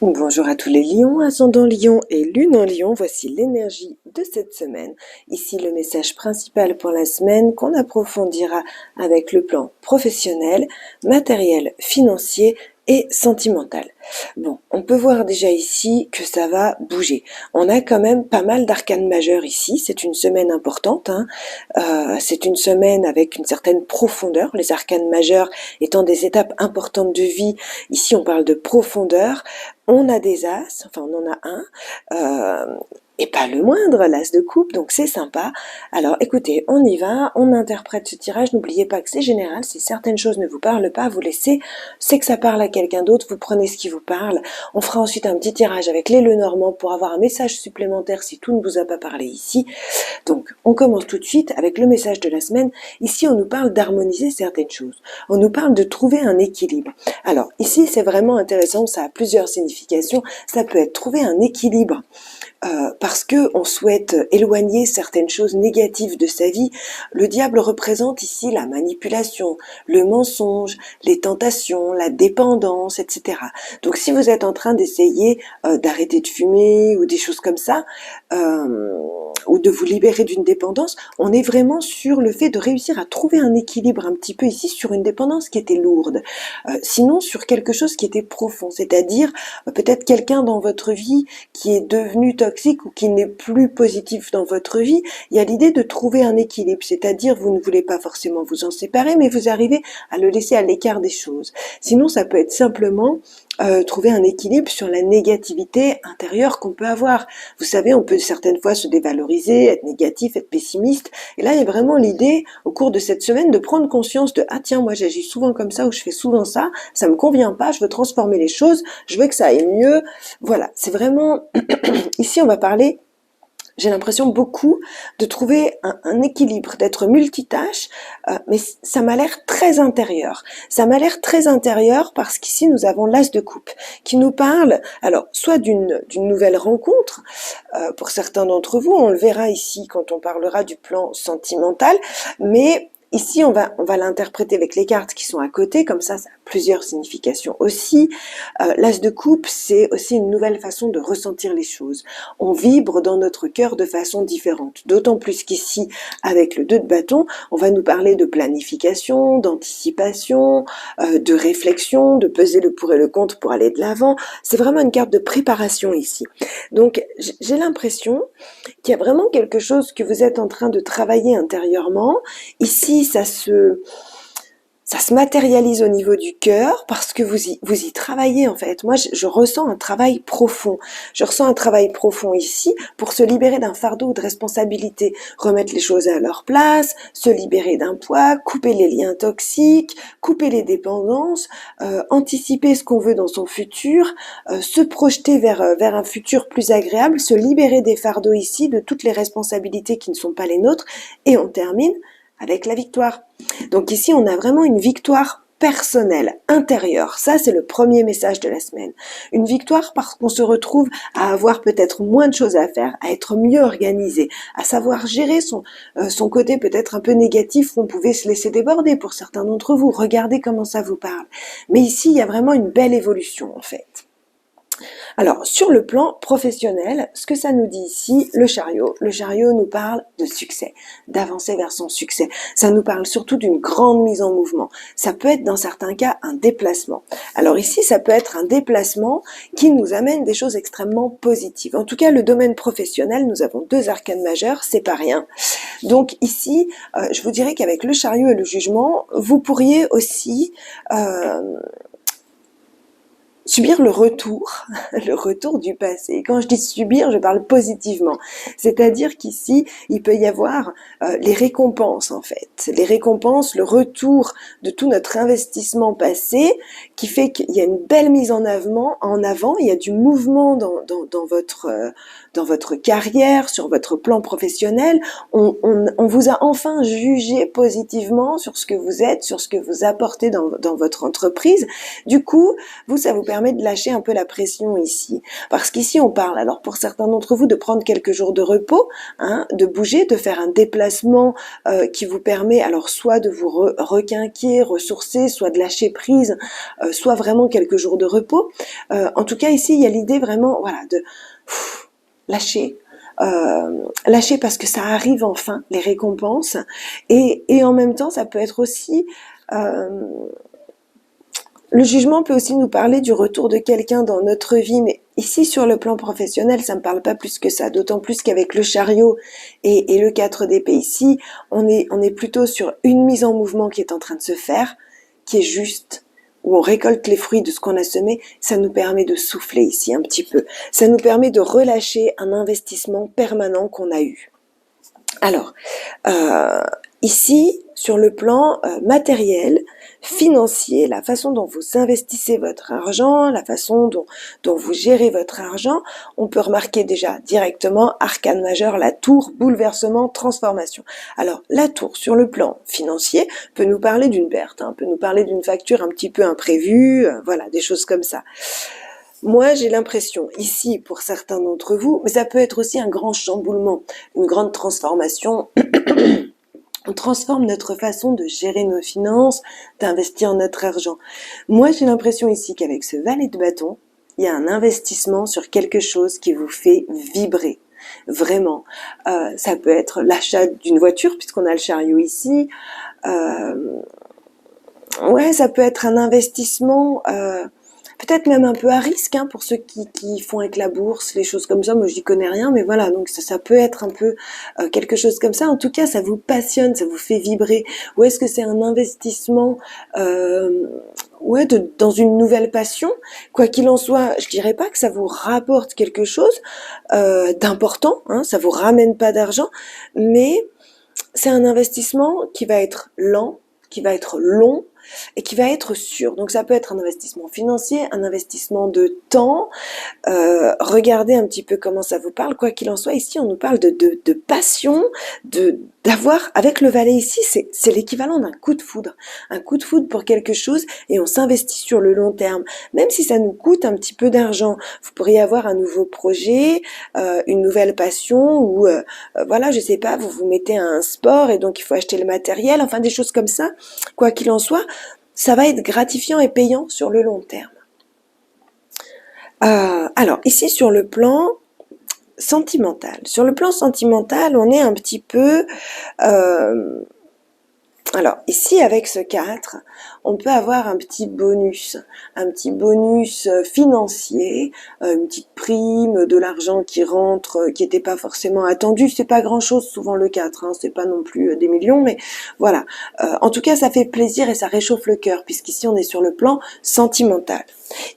Bonjour à tous les lions, ascendant lion et lune en lion, voici l'énergie de cette semaine. Ici le message principal pour la semaine qu'on approfondira avec le plan professionnel, matériel, financier et sentimental. Bon, on peut voir déjà ici que ça va bouger. On a quand même pas mal d'arcanes majeures ici, c'est une semaine importante, c'est une semaine avec une certaine profondeur, les arcanes majeures étant des étapes importantes de vie. Ici on parle de profondeur. On a des as, enfin on en a un, et pas le moindre, l'as de coupe, donc c'est sympa. Alors écoutez, on y va, on interprète ce tirage, n'oubliez pas que c'est général, si certaines choses ne vous parlent pas, vous laissez, c'est que ça parle à quelqu'un d'autre, vous prenez ce qui vous parle. On fera ensuite un petit tirage avec les Lenormand pour avoir un message supplémentaire si tout ne vous a pas parlé ici. Donc on commence tout de suite avec le message de la semaine. Ici on nous parle d'harmoniser certaines choses, on nous parle de trouver un équilibre. Alors ici c'est vraiment intéressant, ça a plusieurs significations, ça peut être trouver un équilibre parce que on souhaite éloigner certaines choses négatives de sa vie. Le diable représente ici la manipulation, le mensonge, les tentations, la dépendance, etc. Donc si vous êtes en train d'essayer d'arrêter de fumer ou des choses comme ça, ou de vous libérer d'une dépendance, on est vraiment sur le fait de réussir à trouver un équilibre un petit peu ici sur une dépendance qui était lourde, sinon sur quelque chose qui était profond, c'est-à-dire peut-être quelqu'un dans votre vie qui est devenu toxique ou qui n'est plus positif dans votre vie. Il y a l'idée de trouver un équilibre, c'est-à-dire vous ne voulez pas forcément vous en séparer, mais vous arrivez à le laisser à l'écart des choses. Sinon ça peut être simplement trouver un équilibre sur la négativité intérieure qu'on peut avoir. Vous savez, on peut certaines fois se dévaloriser, être négatif, être pessimiste. Et là, il y a vraiment l'idée, au cours de cette semaine, de prendre conscience de « Ah tiens, moi j'agis souvent comme ça ou je fais souvent ça, ça me convient pas, je veux transformer les choses, je veux que ça aille mieux. » Voilà, c'est vraiment... Ici, on va parler... J'ai l'impression beaucoup de trouver un équilibre, d'être multitâche, mais ça m'a l'air très intérieur. Ça m'a l'air très intérieur parce qu'ici nous avons l'as de coupe qui nous parle, alors soit d'une nouvelle rencontre, pour certains d'entre vous, on le verra ici quand on parlera du plan sentimental, mais ici, on va l'interpréter avec les cartes qui sont à côté, comme ça a plusieurs significations aussi. L'as de coupe, c'est aussi une nouvelle façon de ressentir les choses. On vibre dans notre cœur de façon différente. D'autant plus qu'ici, avec le 2 de bâton, on va nous parler de planification, d'anticipation, de réflexion, de peser le pour et le contre pour aller de l'avant. C'est vraiment une carte de préparation ici. Donc, j'ai l'impression qu'il y a vraiment quelque chose que vous êtes en train de travailler intérieurement. Ici, ça se matérialise au niveau du cœur parce que vous y travaillez en fait. Moi, je ressens un travail profond. Je ressens un travail profond ici pour se libérer d'un fardeau ou de responsabilité, remettre les choses à leur place, se libérer d'un poids, couper les liens toxiques, couper les dépendances, anticiper ce qu'on veut dans son futur, se projeter vers un futur plus agréable, se libérer des fardeaux ici, de toutes les responsabilités qui ne sont pas les nôtres, et on termine avec la victoire. Donc ici, on a vraiment une victoire personnelle, intérieure. Ça, c'est le premier message de la semaine. Une victoire parce qu'on se retrouve à avoir peut-être moins de choses à faire, à être mieux organisé, à savoir gérer son côté peut-être un peu négatif où on pouvait se laisser déborder pour certains d'entre vous. Regardez comment ça vous parle. Mais ici, il y a vraiment une belle évolution en fait. Alors, sur le plan professionnel, ce que ça nous dit ici, le chariot nous parle de succès, d'avancer vers son succès. Ça nous parle surtout d'une grande mise en mouvement. Ça peut être dans certains cas un déplacement. Alors ici, ça peut être un déplacement qui nous amène des choses extrêmement positives. En tout cas, le domaine professionnel, nous avons 2 arcanes majeures, c'est pas rien. Donc ici, je vous dirais qu'avec le chariot et le jugement, vous pourriez aussi... subir le retour du passé. Quand je dis subir, je parle positivement. C'est-à-dire qu'ici, il peut y avoir les récompenses en fait. Les récompenses, le retour de tout notre investissement passé qui fait qu'il y a une belle mise en avant, il y a du mouvement dans votre carrière, sur votre plan professionnel. On vous a enfin jugé positivement sur ce que vous êtes, sur ce que vous apportez dans votre entreprise. Du coup, ça vous permet de lâcher un peu la pression ici. Parce qu'ici, on parle, alors pour certains d'entre vous, de prendre quelques jours de repos, hein, de bouger, de faire un déplacement qui vous permet alors soit de vous requinquer, ressourcer, soit de lâcher prise, soit vraiment quelques jours de repos. En tout cas, ici, il y a l'idée vraiment, voilà, de lâcher. Lâcher parce que ça arrive enfin, les récompenses, et en même temps, ça peut être aussi... le jugement peut aussi nous parler du retour de quelqu'un dans notre vie, mais ici sur le plan professionnel, ça me parle pas plus que ça, d'autant plus qu'avec le chariot et le 4 d'épée ici, on est plutôt sur une mise en mouvement qui est en train de se faire, qui est juste, où on récolte les fruits de ce qu'on a semé. Ça nous permet de souffler ici un petit peu, ça nous permet de relâcher un investissement permanent qu'on a eu. Alors, ici, sur le plan matériel, financier, la façon dont vous investissez votre argent, la façon dont vous gérez votre argent, on peut remarquer déjà directement, arcane majeur, la tour, bouleversement, transformation. Alors, la tour, sur le plan financier, peut nous parler d'une perte, hein, peut nous parler d'une facture un petit peu imprévue, voilà, des choses comme ça. Moi, j'ai l'impression, ici, pour certains d'entre vous, mais ça peut être aussi un grand chamboulement, une grande transformation. On transforme notre façon de gérer nos finances, d'investir notre argent. Moi, j'ai l'impression ici qu'avec ce valet de bâton, il y a un investissement sur quelque chose qui vous fait vibrer. Vraiment. Ça peut être l'achat d'une voiture, puisqu'on a le chariot ici. Ouais, ça peut être un investissement... peut-être même un peu à risque, hein, pour ceux qui font avec la bourse, les choses comme ça. Moi, j'y connais rien, mais voilà, donc ça peut être un peu quelque chose comme ça. En tout cas, ça vous passionne, ça vous fait vibrer. Ou est-ce que c'est un investissement dans une nouvelle passion? Quoi qu'il en soit, je dirais pas que ça vous rapporte quelque chose d'important, hein, ça vous ramène pas d'argent, mais c'est un investissement qui va être lent, qui va être long, et qui va être sûr. Donc ça peut être un investissement financier, un investissement de temps. Regardez un petit peu comment ça vous parle. Quoi qu'il en soit, ici on nous parle de passion, d'avoir, avec le valet ici, c'est l'équivalent d'un coup de foudre. Un coup de foudre pour quelque chose, et on s'investit sur le long terme. Même si ça nous coûte un petit peu d'argent, vous pourriez avoir un nouveau projet, une nouvelle passion, ou voilà, je sais pas, vous vous mettez à un sport et donc il faut acheter le matériel, enfin des choses comme ça. Quoi qu'il en soit, ça va être gratifiant et payant sur le long terme. Alors, ici sur le plan sentimental. Sur le plan sentimental, on est un petit peu... alors, ici, avec ce 4, on peut avoir un petit bonus financier, une petite prime, de l'argent qui rentre, qui n'était pas forcément attendu. C'est pas grand-chose, souvent le 4, hein, c'est pas non plus des millions, mais voilà. En tout cas, ça fait plaisir et ça réchauffe le cœur, puisqu'ici, on est sur le plan sentimental.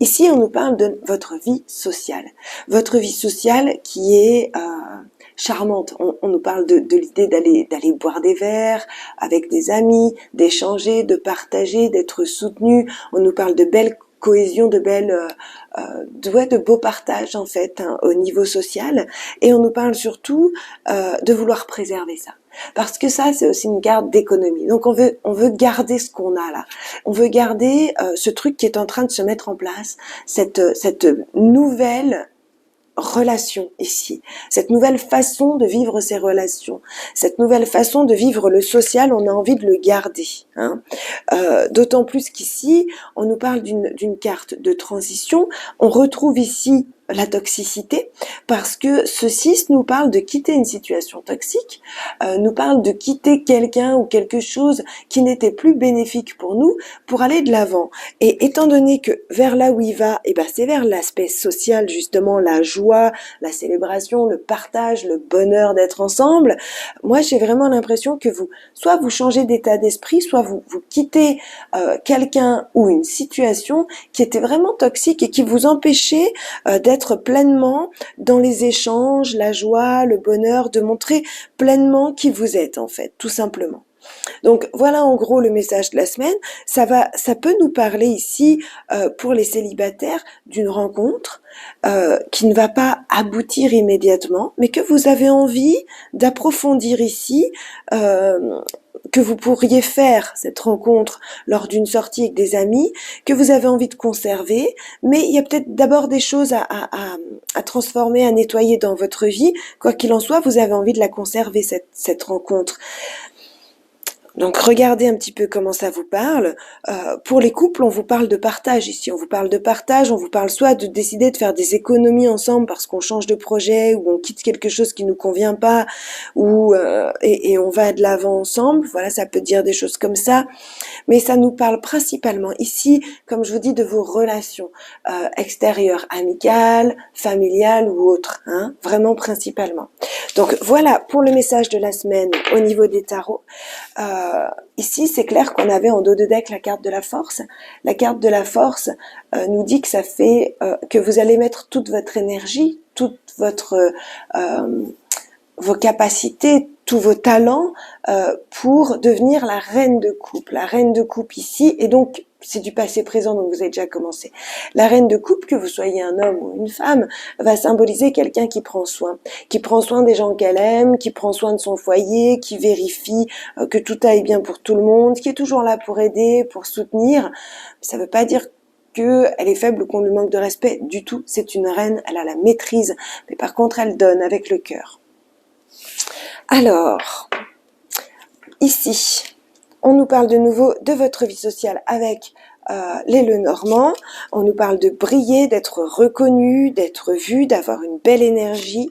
Ici, on nous parle de votre vie sociale. Votre vie sociale qui est... charmante. On nous parle de l'idée d'aller boire des verres avec des amis, d'échanger, de partager, d'être soutenu. On nous parle de belle cohésion, de beaux partages en fait, hein, au niveau social. Et on nous parle surtout de vouloir préserver ça. Parce que ça, c'est aussi une garde d'économie. Donc on veut garder ce qu'on a là. On veut garder ce truc qui est en train de se mettre en place, cette nouvelle relation ici, cette nouvelle façon de vivre ces relations, cette nouvelle façon de vivre le social, on a envie de le garder, hein. D'autant plus qu'ici, on nous parle d'une carte de transition, on retrouve ici la toxicité, parce que ce 6 nous parle de quitter une situation toxique, nous parle de quitter quelqu'un ou quelque chose qui n'était plus bénéfique pour nous, pour aller de l'avant. Et étant donné que vers là où il va, c'est vers l'aspect social justement, la joie, la célébration, le partage, le bonheur d'être ensemble, moi j'ai vraiment l'impression que soit vous changez d'état d'esprit, soit vous quittez quelqu'un ou une situation qui était vraiment toxique et qui vous empêchait d'être pleinement dans les échanges, la joie, le bonheur, de montrer pleinement qui vous êtes en fait, tout simplement. Donc voilà en gros le message de la semaine. Ça peut nous parler ici pour les célibataires d'une rencontre qui ne va pas aboutir immédiatement, mais que vous avez envie d'approfondir ici, que vous pourriez faire cette rencontre lors d'une sortie avec des amis, que vous avez envie de conserver, mais il y a peut-être d'abord des choses à transformer, à nettoyer dans votre vie. Quoi qu'il en soit, vous avez envie de la conserver, cette rencontre. Donc regardez un petit peu comment ça vous parle. Pour les couples, on vous parle de partage ici. On vous parle de partage, on vous parle soit de décider de faire des économies ensemble parce qu'on change de projet ou on quitte quelque chose qui nous convient pas ou et on va de l'avant ensemble. Voilà, ça peut dire des choses comme ça. Mais ça nous parle principalement ici, comme je vous dis, de vos relations extérieures, amicales, familiales ou autres. Hein, vraiment principalement. Donc voilà pour le message de la semaine au niveau des tarots. Ici, c'est clair qu'on avait en dos de deck la carte de la force. La carte de la force nous dit que ça fait que vous allez mettre toute votre énergie, toute votre vos capacités, tous vos talents pour devenir la reine de coupe. La reine de coupe ici, et donc c'est du passé présent, donc vous avez déjà commencé. La reine de coupe, que vous soyez un homme ou une femme, va symboliser quelqu'un qui prend soin des gens qu'elle aime, qui prend soin de son foyer, qui vérifie que tout aille bien pour tout le monde, qui est toujours là pour aider, pour soutenir. Ça ne veut pas dire qu'elle est faible ou qu'on lui manque de respect du tout. C'est une reine, elle a la maîtrise, mais par contre elle donne avec le cœur. Alors, ici, on nous parle de nouveau de votre vie sociale avec les Lenormand. On nous parle de briller, d'être reconnu, d'être vu, d'avoir une belle énergie.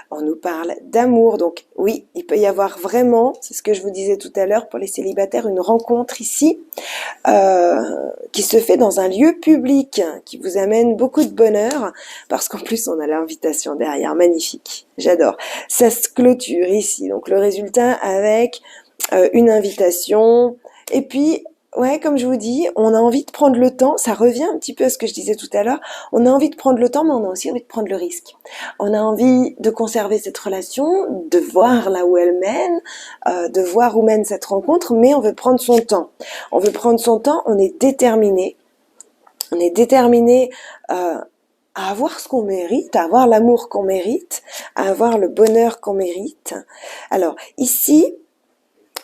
On nous parle d'amour. Donc oui, il peut y avoir vraiment, c'est ce que je vous disais tout à l'heure pour les célibataires, une rencontre ici qui se fait dans un lieu public, qui vous amène beaucoup de bonheur, parce qu'en plus on a l'invitation derrière, magnifique, j'adore. Ça se clôture ici, donc le résultat avec une invitation, et puis ouais, comme je vous dis, on a envie de prendre le temps, ça revient un petit peu à ce que je disais tout à l'heure, on a envie de prendre le temps, mais on a aussi envie de prendre le risque. On a envie de conserver cette relation, de voir là où elle mène, de voir où mène cette rencontre, mais on veut prendre son temps. On veut prendre son temps, on est déterminé. On est déterminé à avoir ce qu'on mérite, à avoir l'amour qu'on mérite, à avoir le bonheur qu'on mérite. Alors, ici,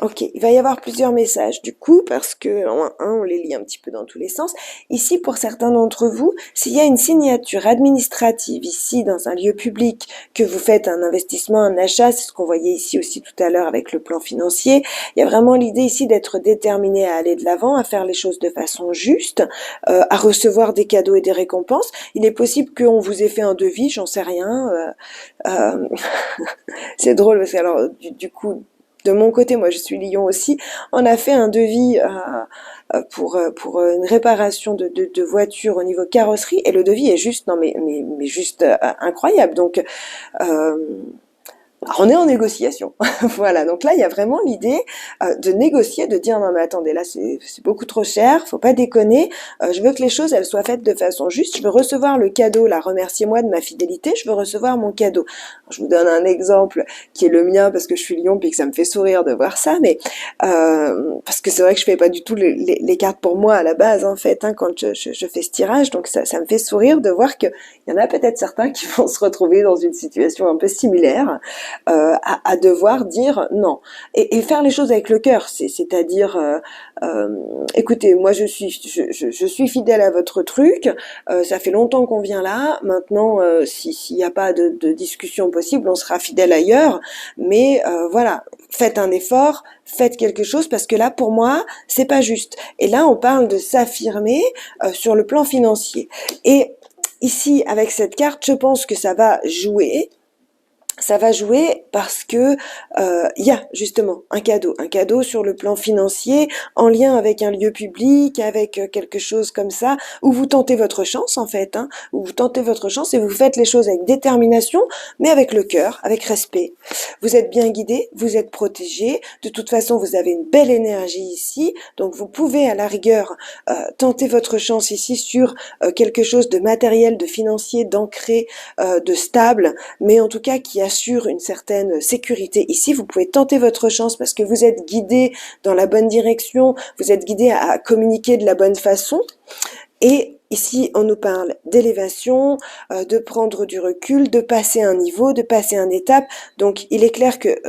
ok, il va y avoir plusieurs messages du coup parce que on les lit un petit peu dans tous les sens. Ici, pour certains d'entre vous, s'il y a une signature administrative ici dans un lieu public, que vous faites un investissement, un achat, c'est ce qu'on voyait ici aussi tout à l'heure avec le plan financier, il y a vraiment l'idée ici d'être déterminé à aller de l'avant, à faire les choses de façon juste, à recevoir des cadeaux et des récompenses. Il est possible qu'on vous ait fait un devis, j'en sais rien. C'est drôle parce que alors du coup, de mon côté, moi je suis Lion aussi, on a fait un devis pour une réparation de voiture au niveau carrosserie et le devis est juste, non mais juste incroyable. Donc on est en négociation. Voilà, donc là il y a vraiment l'idée de négocier, de dire non mais attendez, là c'est beaucoup trop cher, faut pas déconner, je veux que les choses elles soient faites de façon juste, je veux recevoir le cadeau, là remerciez-moi de ma fidélité, je veux recevoir mon cadeau. Alors, je vous donne un exemple qui est le mien parce que je suis Lion puis que ça me fait sourire de voir ça, mais parce que c'est vrai que je fais pas du tout les cartes pour moi à la base en fait, hein, quand je fais ce tirage, donc ça me fait sourire de voir que il y en a peut-être certains qui vont se retrouver dans une situation un peu similaire, à devoir dire non et faire les choses avec le cœur, c'est-à-dire écoutez, moi je suis fidèle à votre truc, ça fait longtemps qu'on vient là, maintenant s'il n'y a pas de discussion possible, on sera fidèle ailleurs, mais voilà, faites un effort, faites quelque chose parce que là pour moi c'est pas juste. Et là on parle de s'affirmer sur le plan financier. Et ici avec cette carte, je pense que ça va jouer. Ça va jouer parce que il y a justement un cadeau sur le plan financier, en lien avec un lieu public, avec quelque chose comme ça, où vous tentez votre chance en fait, hein, où vous tentez votre chance et vous faites les choses avec détermination, mais avec le cœur, avec respect. Vous êtes bien guidé, vous êtes protégé, de toute façon vous avez une belle énergie ici, donc vous pouvez à la rigueur tenter votre chance ici sur quelque chose de matériel, de financier, d'ancré, de stable, mais en tout cas qui assure une certaine sécurité ici. Vous pouvez tenter votre chance parce que vous êtes guidé dans la bonne direction, vous êtes guidé à communiquer de la bonne façon. Et ici, on nous parle d'élévation, de prendre du recul, de passer un niveau, de passer une étape. Donc, il est clair que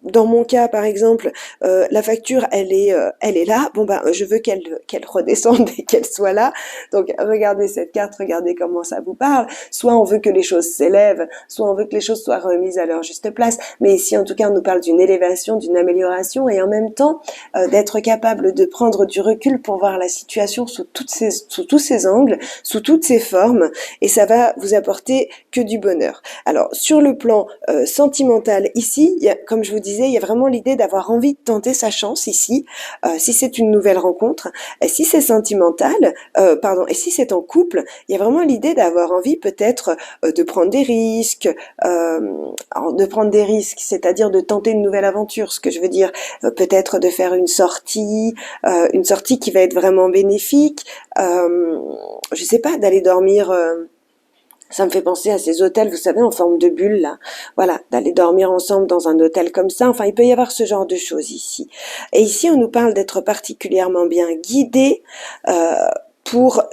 dans mon cas, par exemple, la facture, elle est là. Bon ben, je veux qu'elle redescende et qu'elle soit là. Donc, regardez cette carte, regardez comment ça vous parle. Soit on veut que les choses s'élèvent, soit on veut que les choses soient remises à leur juste place. Mais ici, en tout cas, on nous parle d'une élévation, d'une amélioration, et en même temps d'être capable de prendre du recul pour voir la situation sous tous ses angles, sous toutes ses formes, et ça va vous apporter que du bonheur. Alors, sur le plan sentimental, ici, comme je vous disais, il y a vraiment l'idée d'avoir envie de tenter sa chance ici, si c'est une nouvelle rencontre, et si c'est sentimental, et si c'est en couple, il y a vraiment l'idée d'avoir envie peut-être de prendre des risques, c'est-à-dire de tenter une nouvelle aventure. Ce que je veux dire, peut-être de faire une sortie qui va être vraiment bénéfique. Je sais pas, d'aller dormir. Ça me fait penser à ces hôtels, vous savez, en forme de bulle, là. Voilà, d'aller dormir ensemble dans un hôtel comme ça. Enfin, il peut y avoir ce genre de choses ici. Et ici, on nous parle d'être particulièrement bien guidé, pour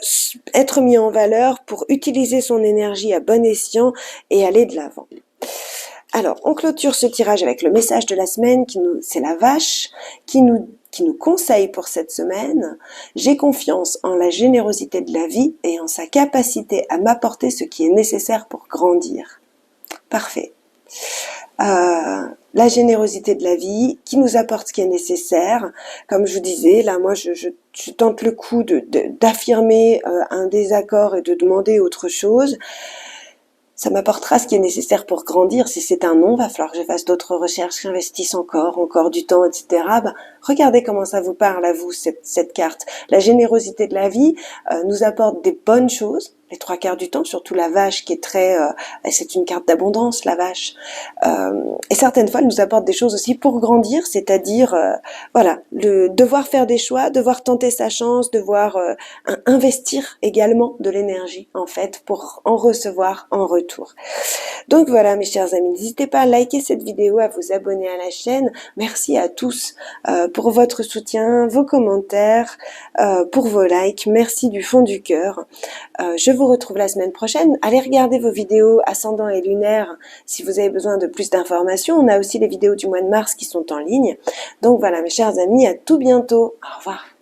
être mis en valeur, pour utiliser son énergie à bon escient et aller de l'avant. Alors, on clôture ce tirage avec le message de la semaine, c'est la vache, qui nous conseille pour cette semaine. J'ai confiance en la générosité de la vie et en sa capacité à m'apporter ce qui est nécessaire pour grandir. Parfait. La générosité de la vie qui nous apporte ce qui est nécessaire. Comme je vous disais, là, moi, je tente le coup d'affirmer un désaccord et de demander autre chose. Ça m'apportera ce qui est nécessaire pour grandir. Si c'est un non, va falloir que je fasse d'autres recherches, que j'investisse encore du temps, etc. Ben, regardez comment ça vous parle à vous, cette carte. La générosité de la vie nous apporte des bonnes choses, les 3/4 du temps, surtout la vache qui est c'est une carte d'abondance, la vache. Et certaines fois, elle nous apporte des choses aussi pour grandir, c'est-à-dire, devoir faire des choix, devoir tenter sa chance, devoir investir également de l'énergie, en fait, pour en recevoir en retour. Donc voilà, mes chers amis, n'hésitez pas à liker cette vidéo, à vous abonner à la chaîne. Merci à tous pour votre soutien, vos commentaires, pour vos likes. Merci du fond du cœur. Je vous retrouve la semaine prochaine. Allez regarder vos vidéos ascendant et lunaire si vous avez besoin de plus d'informations. On a aussi les vidéos du mois de mars qui sont en ligne. Donc voilà, mes chers amis, à tout bientôt. Au revoir.